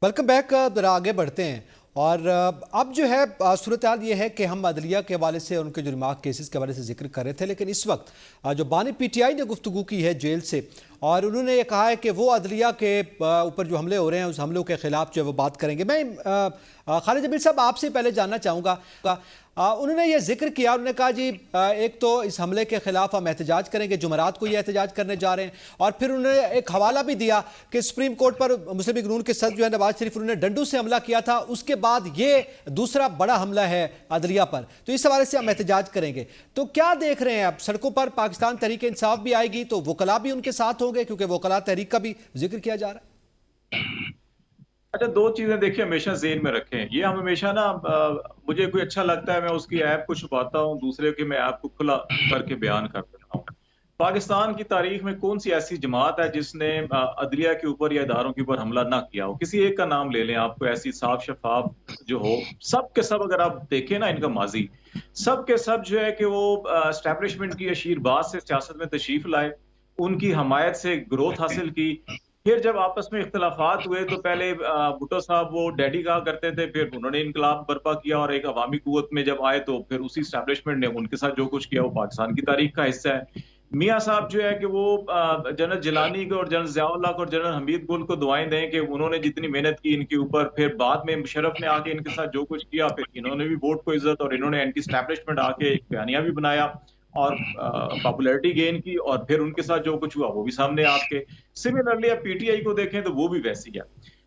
Welcome back. ज़रा आगे बढ़ते हैं और अब जो है सूरत हाल ये है कि हम अदलिया के हवाले से उनके जो रिमार्क केसेस के हवाले से जिक्र कर रहे थे, लेकिन इस वक्त जो बानी पीटीआई ने गुफ्तगू की है जेल से, और उन्होंने ये कहा है कि वो अदलिया के ऊपर जो हमले हो रहे हैं उस हमलों के खिलाफ जो है वो बात करेंगे। मैं खालिद जमील साहब आपसे पहले जानना चाहूँगा, उन्होंने ये जिक्र किया, उन्होंने कहा जी एक तो इस हमले के खिलाफ हम एहतजाज करेंगे, जुमरात को ये एहतजाज करने जा रहे हैं, और फिर उन्होंने एक हवाला भी दिया कि सुप्रीम कोर्ट पर मुस्लिम लीग नून के सदर जो है नवाज शरीफ, उन्होंने डंडू से हमला किया था, उसके बाद ये दूसरा बड़ा हमला है अदलिया पर, तो इस हवाले से हम एहतजाज करेंगे। तो क्या देख रहे हैं आप, सड़कों पर पाकिस्तान तहरीक इंसाफ भी आएगी तो वकला भी उनके साथ होंगे, क्योंकि वकला तहरीक का भी जिक्र किया जा रहा है? अच्छा, दो चीजें देखिए हमेशा ज़हन में रखें। ये हम हमेशा ना मुझे कोई अच्छा लगता है मैं उसकी ऐप को छुपाता हूँ, दूसरे की मैं ऐप को खुला करके बयान कर देता हूँ। पाकिस्तान की तारीख में कौन सी ऐसी जमात है जिसने अदलिया के ऊपर या इदारों के ऊपर हमला ना किया हो? किसी एक का नाम ले लें, आपको ऐसी साफ शफाफ जो हो। सब के सब अगर आप देखें ना इनका माजी, सब के सब जो है कि वो एस्टैब्लिशमेंट की आशीर्वाद से सियासत में तशरीफ लाए, उनकी हमायत से ग्रोथ हासिल की। फिर जब आपस में इख्तलाफात हुए तो पहले भुट्टो साहब वो डैडी कहा करते थे, फिर उन्होंने इनकलाब बर्पा किया और एक अवामी कुव्वत में जब आए तो फिर उसी स्टैब्लिशमेंट ने उनके साथ जो कुछ किया वो पाकिस्तान की तारीख का हिस्सा है। मियाँ साहब जो है कि वो जनरल जिलानी को और जनरल ज़ियाउल्लाह को और जनरल हमीद गुल को दुआएं दें कि उन्होंने जितनी मेहनत की इनके ऊपर, फिर बाद में मुशर्रफ ने आके इनके साथ जो कुछ किया, फिर इन्होंने भी वोट को इज्जत और इन्होंने एंटी स्टैब्लिशमेंट आके एक बयानिया भी बनाया और पॉपुलैरिटी गेन की, और फिर उनके साथ जो कुछ हुआ वो भी सामने आपके। सिमिलरली आप पीटीआई को देखें तो वो भी वैसी है।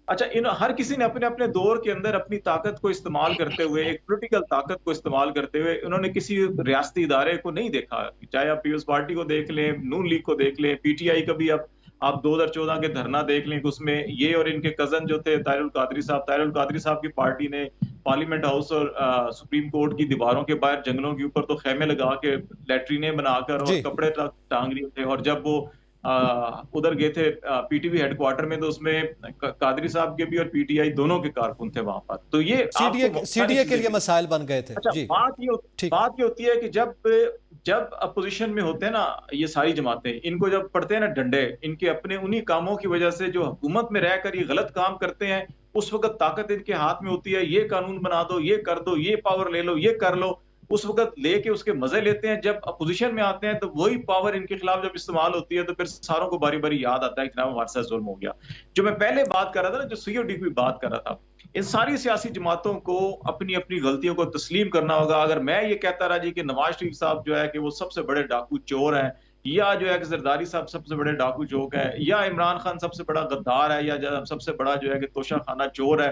अच्छा, इन हर किसी ने अपने अपने दौर के अंदर अपनी ताकत को इस्तेमाल करते हुए, एक पॉलिटिकल ताकत को इस्तेमाल करते हुए, उन्होंने किसी रियासती इदारे को नहीं देखा। चाहे आप पीपल्स पार्टी को देख लें, नून लीग को देख लें, पीटीआई का भी अब आप 2014 के धरना देख लें, उसमें ये और इनके कजन जो थे ताहिरुल कादरी साहब की पार्टी ने पार्लियामेंट हाउस और सुप्रीम कोर्ट की दीवारों के बाहर जंगलों के ऊपर तो खेमे लगा के लैट्रीने बनाकर और कपड़े टांग रहे थे, और जब वो उधर गए थे पीटीवी हेडक्वार्टर में तो उसमें कादरी साहब के भी और पीटीआई दोनों के कारकुन थे वहां पर। तो ये सीडीए के लिए मसाइल बन गए थे। अच्छा, जी, बात ये होती है कि जब जब अपोजिशन में होते हैं ना ये सारी जमातें, इनको जब पड़ते हैं ना डंडे, इनके अपने उन्हीं कामों की वजह से जो हुकूमत में रहकर ये गलत काम करते हैं, उस वक्त ताकत इनके हाथ में होती है, ये कानून बना दो, ये कर दो, ये पावर ले लो, ये कर लो, उस वक्त लेके उसके मजे लेते हैं। जब अपोजिशन में आते हैं तो वही पावर इनके खिलाफ जब इस्तेमाल होती है तो फिर सारों को बारी बारी याद आता है कि जनाब हमारे साथ जुल्म हो गया। जो मैं पहले बात कर रहा था ना, जो सीओडी की बात कर रहा था, इन सारी सियासी जमातों को अपनी अपनी गलतियों को तस्लीम करना होगा। अगर मैं ये कहता रहा जी कि नवाज शरीफ साहब जो है कि वो सबसे बड़े डाकू चोर हैं, या जो है कि जरदारी साहब सबसे बड़े डाकू चौक है, या इमरान खान सबसे बड़ा गद्दार है, या सबसे बड़ा जो है कि तोशा खाना चोर है,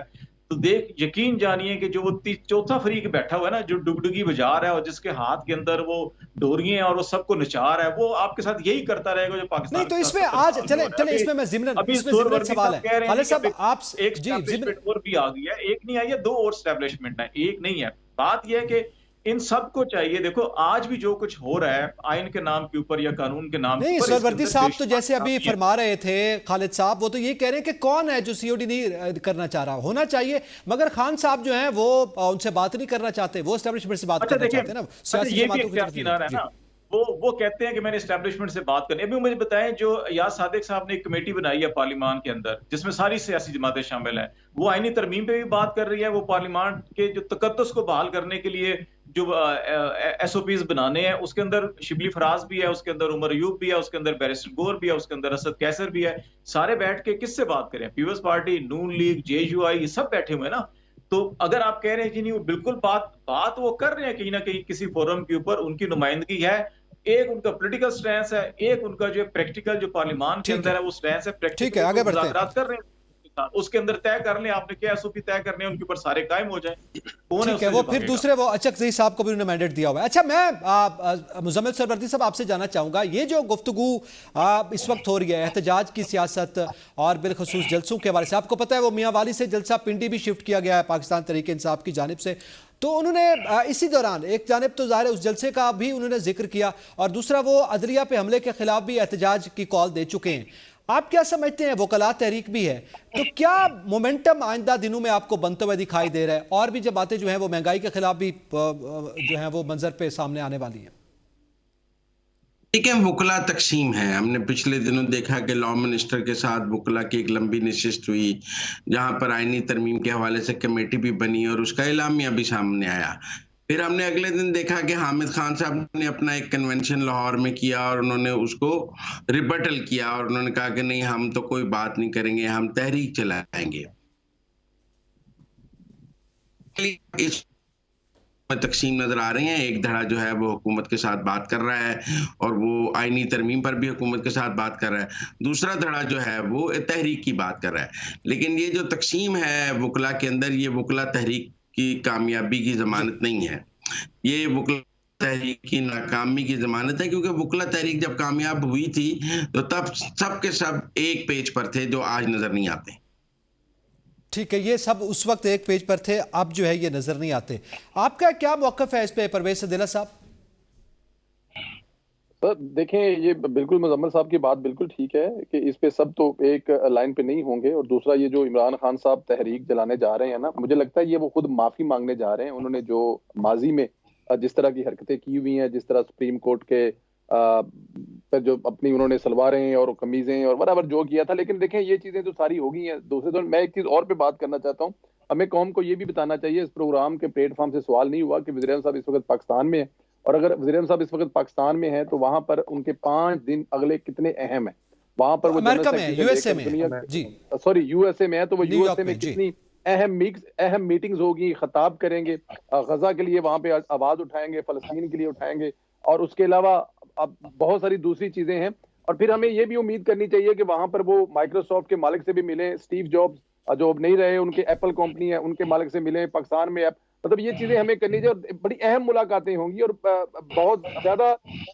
तो देख यकीन जानिए कि जो वो चौथा फरीक बैठा हुआ है ना, जो डुगडुगी बजा रहा है और जिसके हाथ के अंदर वो डोरियां हैं और वो सबको नचा रहा है, वो आपके साथ यही करता रहेगा जो नहीं। पाकिस्तान तो इसमें आज चले इसमें मैं जिमरन अभी सवाल है खालिद साहब, आप एक जी जिमरन और भी आ गई है, एक नहीं आई है, दो और स्टैब्लिशमेंट है, एक नहीं है। बात यह है कि इन सबको चाहिए, देखो आज भी जो कुछ हो रहा है आइन के नाम के ऊपर या कानून के नाम के नहीं, ऊपर, सरवर्दी साहब तो जैसे अभी फरमा रहे थे खालिद साहब, वो तो ये कह रहे हैं कि कौन है जो सीओडी नहीं करना चाह रहा, होना चाहिए, मगर खान साहब जो हैं वो उनसे बात नहीं करना चाहते, वो एस्टैब्लिशमेंट से बात करना चाहते हैं ना, सियासी जमातों की तरफ ना, वो कहते हैं कि मैंने एस्टैब्लिशमेंट से बात करनी है। अभी मुझे बताएं, जो याद सादिक साहब ने एक कमेटी बनाई है पार्लियामान के अंदर जिसमें सारी सियासी जमातें शामिल हैं, वो आईनी तरमीम पे भी बात कर रही है, वो पार्लियामान के जो तकद्दुस को बहाल करने के लिए जो एसओपीज बनाने हैं, उसके अंदर शिबली फराज भी है, उसके अंदर उमर अयूब भी है, उसके अंदर बैरिस्टर गोर भी है, उसके अंदर असद कैसर भी है। सारे बैठ के किससे बात करें? पीपल्स पार्टी, नून लीग, जेयूआई, ये सब बैठे हुए हैं ना। तो अगर आप कह रहे हैं कि नहीं, वो बिल्कुल बात वो कर रहे हैं कहीं ना कहीं किसी फोरम के ऊपर, उनकी नुमाइंदगी है। एक उनका पॉलिटिकल स्टैंस है, एक उनका जो प्रैक्टिकल जो पार्लियामान के अंदर है वो स्टैंस है, प्रैक्टिकल आगे बढ़ते हैं, कर रहे हैं, उसके अंदर तय कर लें आपने क्या एसओपी तय करने हैं, उनके ऊपर सारे कायम हो जाएं। कौन है वो फिर दूसरे वो अचक ज़ई साहब को भी उन्होंने मैंडेट दिया हुआ है। अच्छा, मैं मुजम्मिल सरवर्दी साहब आपसे जानना चाहूँगा, ये जो गुफ्तगू इस वक्त हो रही है एहतजाज की सियासत और बिलखसूस जलसों के हवाले से, आपको पता है वो मियाँ वाली से जलसा पिंडी भी शिफ्ट किया गया है पाकिस्तान तहरीक इंसाफ की जानिब से, तो उन्होंने इसी दौरान एक जानिब तो ज़ाहिर उस जलसे का भी उन्होंने जिक्र किया और दूसरा वो अदलिया पे हमले के खिलाफ भी एहतजाज की कॉल दे चुके हैं। आप क्या समझते हैं, वकला तहरीक भी है, तो क्या मोमेंटम आइंदा दिनों में आपको बनते हुए दिखाई दे रहा है, और भी जब बातें जो हैं वो महंगाई के खिलाफ भी जो है वो मंजर पे सामने आने वाली हैं? ठीक है, वकला तकसीम है। हमने पिछले दिनों देखा कि लॉ मिनिस्टर के साथ वकला की एक लंबी नशिस्त हुई, जहां पर आईनी तरमीम के हवाले से कमेटी भी बनी और उसका एलामिया भी सामने आया। फिर हमने अगले दिन देखा कि हामिद खान साहब ने अपना एक कन्वेंशन लाहौर में किया और उन्होंने उसको रिबटल किया और उन्होंने कहा कि नहीं, हम तो कोई बात नहीं करेंगे, हम तहरीक चलाएंगे। इस तकसीम नजर आ रही हैं। एक धड़ा जो है वो हुकूमत के साथ बात कर रहा है और वो आईनी तरमीम पर भी हुकूमत के साथ बात कर रहा है, दूसरा धड़ा जो है वो तहरीक की बात कर रहा है। लेकिन ये जो तकसीम है वकला के अंदर, ये वकला तहरीक की कामयाबी की जमानत नहीं है, ये वकला तहरीक की नाकामी की जमानत है, क्योंकि वकला तहरीक जब कामयाब हुई थी तो तब सब के सब एक पेज पर थे जो आज नजर नहीं आते। ठीक है, ये सब उस वक्त एक पेज पर थे, अब जो है ये नजर नहीं आते। आपका क्या मौक़िफ़ है इस पे परवेज सदीला साहब? सर देखें, ये बिल्कुल मुजम्मिल साहब की बात बिल्कुल ठीक है कि इस पे सब तो एक लाइन पे नहीं होंगे। और दूसरा, ये जो इमरान खान साहब तहरीक जलाने जा रहे हैं ना, मुझे लगता है ये वो खुद माफी मांगने जा रहे हैं। उन्होंने जो माजी में जिस तरह की हरकतें की हुई हैं, जिस तरह सुप्रीम कोर्ट के पर जो अपनी उन्होंने सलवारें और कमीजें और बराबर जो किया था, लेकिन देखें ये चीजें तो सारी हो गई हैं। दूसरे तो मैं एक चीज और पे बात करना चाहता हूँ, हमें कौम को ये भी बताना चाहिए, इस प्रोग्राम के प्लेटफॉर्म से सवाल नहीं हुआ कि वज़ीर-ए-आज़म साहब इस वक्त पाकिस्तान में है, और अगर वज़ीर-ए-आज़म साहब इस वक्त पाकिस्तान में है तो वहां पर उनके 5 दिन अगले कितने अहम है। वहां पर वो अमेरिका में, यूएसए में जी, सॉरी यूएसए में है, तो वो न्यूयॉर्क यूएसए में में, जी। कितनी अहम मीटिंग्स होगी, खिताब करेंगे, गजा के लिए वहां पे आवाज उठाएंगे, फलस्तीन के लिए उठाएंगे, और उसके अलावा अब बहुत सारी दूसरी चीजें हैं। और फिर हमें ये भी उम्मीद करनी चाहिए कि वहां पर वो माइक्रोसॉफ्ट के मालिक से भी मिले, स्टीव जॉब्स जो अब नहीं रहे, उनके एप्पल कंपनी है, उनके मालिक से मिले, पाकिस्तान में मतलब ये चीजें हमें करनी चाहिए और बड़ी अहम मुलाकातें होंगी और बहुत ज्यादा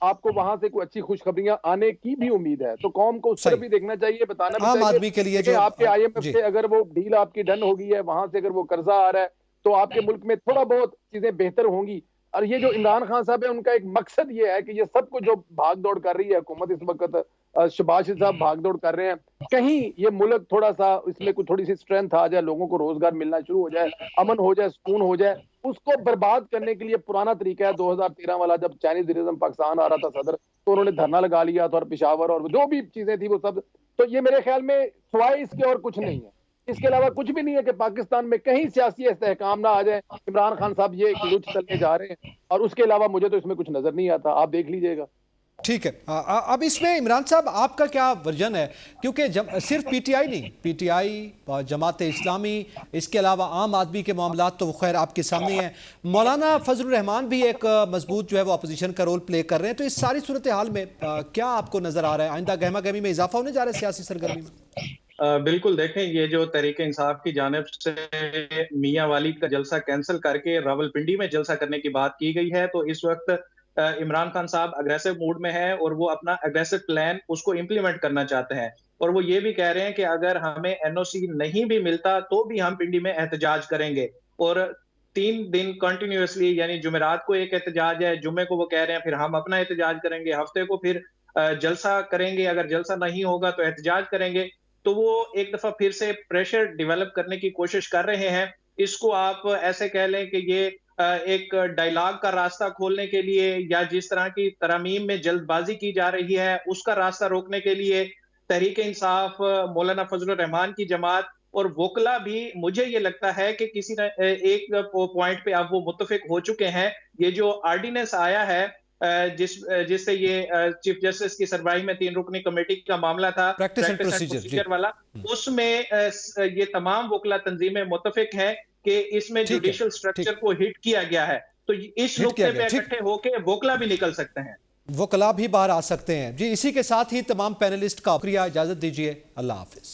आपको वहां से कोई अच्छी खुशखबरियां आने की भी उम्मीद है। तो कौम को उस तरफ भी देखना चाहिए, बताना भी आम चाहिए आदमी के लिए कि जो आपके आईएमएफ जी, से अगर वो डील आपकी डन हो गई है, वहां से अगर वो कर्जा आ रहा है, तो आपके मुल्क में थोड़ा बहुत चीजें बेहतर होंगी। और ये जो इमरान खान साहब है, उनका एक मकसद ये है कि ये सब कुछ जो भाग दौड़ कर रही है हुकूमत इस वक्त, शहबाज शरीफ साहब भाग दौड़ कर रहे हैं, कहीं ये मुल्क थोड़ा सा इसमें कुछ थोड़ी सी स्ट्रेंथ आ जाए, लोगों को रोजगार मिलना शुरू हो जाए, अमन हो जाए, सुकून हो जाए, उसको बर्बाद करने के लिए पुराना तरीका है 2013 वाला, जब चाइनीज टूरिज्म पाकिस्तान आ रहा था सदर, तो उन्होंने धरना लगा लिया था और पेशावर और जो भी चीजें थी वो सब। तो ये मेरे ख्याल में सिवाय इसके और कुछ नहीं है, इसके अलावा कुछ भी नहीं है कि पाकिस्तान में कहीं सियासी इस्तेहकाम ना आ जाए। इमरान खान साहब ये एक लुच चलने जा रहे हैं और उसके अलावा मुझे तो इसमें कुछ नजर नहीं आता, आप देख लीजिएगा। ठीक है। अब इसमें इमरान साहब आपका क्या वर्जन है? क्योंकि सिर्फ पीटीआई नहीं, पीटीआई, जमात इस्लामी, इसके अलावा आम आदमी के मामलात तो खैर आपके सामने हैं, मौलाना फजलुर रहमान भी एक मजबूत जो है वो अपोजिशन का रोल प्ले कर रहे हैं। तो इस सारी सूरत हाल में क्या आपको नजर आ रहा है? आइंदा गहमा गहमी में इजाफा होने जा रहा है सियासी सरगर्मी में? बिल्कुल, देखें, ये जो तहरीके इंसाफ की जानिब से मियां वाली का जलसा कैंसिल करके रावलपिंडी में जलसा करने की बात की गई है, तो इस वक्त इमरान खान साहब अग्रेसिव मूड में है और वो अपना अग्रेसिव प्लान उसको इम्प्लीमेंट करना चाहते हैं। और वो ये भी कह रहे हैं कि अगर हमें एनओसी नहीं भी मिलता तो भी हम पिंडी में एहतजाज करेंगे। और 3 दिन कंटिन्यूअसली, यानी जुमेरात को एक एहतजाज है, जुम्मे को वो कह रहे हैं फिर हम अपना एहतजाज करेंगे, हफ्ते को फिर जलसा करेंगे, अगर जलसा नहीं होगा तो एहतजाज करेंगे। तो वो एक दफा फिर से प्रेशर डेवलप करने की कोशिश कर रहे हैं। इसको आप ऐसे कह लें कि ये एक डायलॉग का रास्ता खोलने के लिए, या जिस तरह की तरमीम में जल्दबाजी की जा रही है उसका रास्ता रोकने के लिए तहरीक इंसाफ, मौलाना फजलुर रहमान की जमात और वकला भी, मुझे ये लगता है कि किसी न एक पॉइंट पे अब वो मुत्तफिक हो चुके हैं। ये जो ऑर्डिनेंस आया है जिससे ये चीफ जस्टिस की सरबराही में 3 रुकनी कमेटी का मामला था, प्रैक्टिस एंड प्रोसीजर वाला, उसमें ये तमाम वकला तंजीमें मुत्तफिक हैं कि इसमें जुडिशियल स्ट्रक्चर को हिट किया गया है। तो इस नुक्ते पे इकट्ठे होके वकला भी निकल सकते हैं, वकला भी बाहर आ सकते हैं। जी, इसी के साथ ही तमाम पैनलिस्ट का शुक्रिया, इजाजत दीजिए, अल्लाह हाफिज।